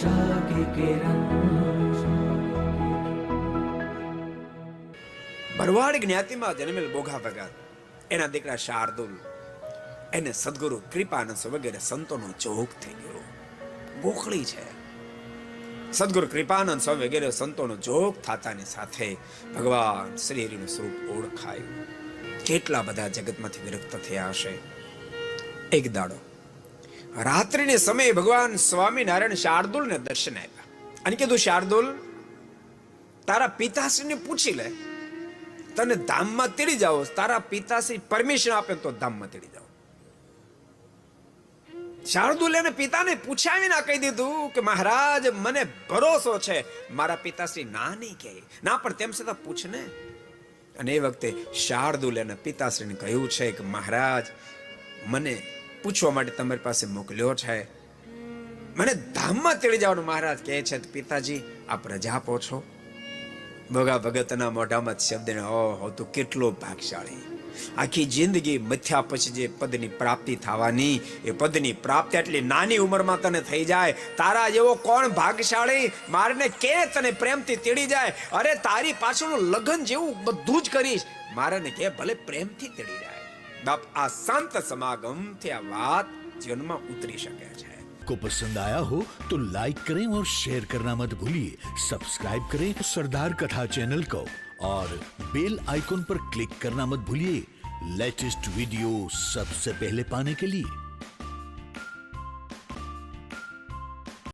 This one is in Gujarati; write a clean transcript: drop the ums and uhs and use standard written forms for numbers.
आशा की किरण। ભરવાડ જ્ઞાતિમાં જન્મેલ બોઘા ભગત, એના દીકરા શાર્દુલ, એને સદગુરુ કૃપાનંદ વગેરે સંતોનો જોગ થઈ ગયો. ગોખળી છે. સદગુરુ કૃપાનંદ સ્વામી વગેરે સંતોનો જોગ થતાની સાથે ભગવાન શ્રી હરિનું સ્વરૂપ ઓળખાયું. કેટલા બધા જગતમાંથી વિરક્ત થયા હશે. એક દાડો રાત્રિને સમયે ભગવાન સ્વામિનારાયણ શાર્દુલને દર્શન આપ્યા અને કીધું, શાર્દુલ, તારા પિતાશ્રીને પૂછી લે, તને ધામમાં તેડી જાઓ, તારા પિતાશ્રી પરમિશન આપે તો ધામમાં તેડી જાઓ. શાર્દુલ એને પિતાને પૂછ્યા વિના કહી દીધું કે મહારાજ, મને ભરોસો છે મારા પિતાશ્રી ના નહીં કહે, ના પણ તેમ છતાં પૂછ ને. અને એ વખતે શાર્દુલ એના પિતાશ્રીને કહ્યું છે કે મહારાજ, મને પૂછવા માટે તમારી પાસે મોકલ્યો છે, મને ધામમાં તેડી જવાનું મહારાજ કહે છે. પિતાજી, આપ રજા આપો છો? ભોગા ભગતના મોઢામાં શબ્દ, ઓહો, તું કેટલો ભાગશાળી. આખી જિંદગી મથ્યા પછી જે પદની પ્રાપ્તિ થવાની, એ પદની પ્રાપ્તિ આટલી નાની ઉંમરમાં તને થઈ જાય. તારા જેવો કોણ ભાગશાળી? મારને કે તને પ્રેમથી તેડી જાય. અરે તારી પાછળનું લગન જેવું બધું જ કરીશ, મારાને કે ભલે પ્રેમથી તેડી જાય. બાપ, આ સંત સમાગમથી આ વાત જીવનમાં ઉતરી શકે છે. को पसंद आया हो तो लाइक करें और शेयर करना मत भूलिए. सब्सक्राइब करें सरदार कथा चैनल को और बेल आइकॉन पर क्लिक करना मत भूलिए लेटेस्ट वीडियो सबसे पहले पाने के लिए.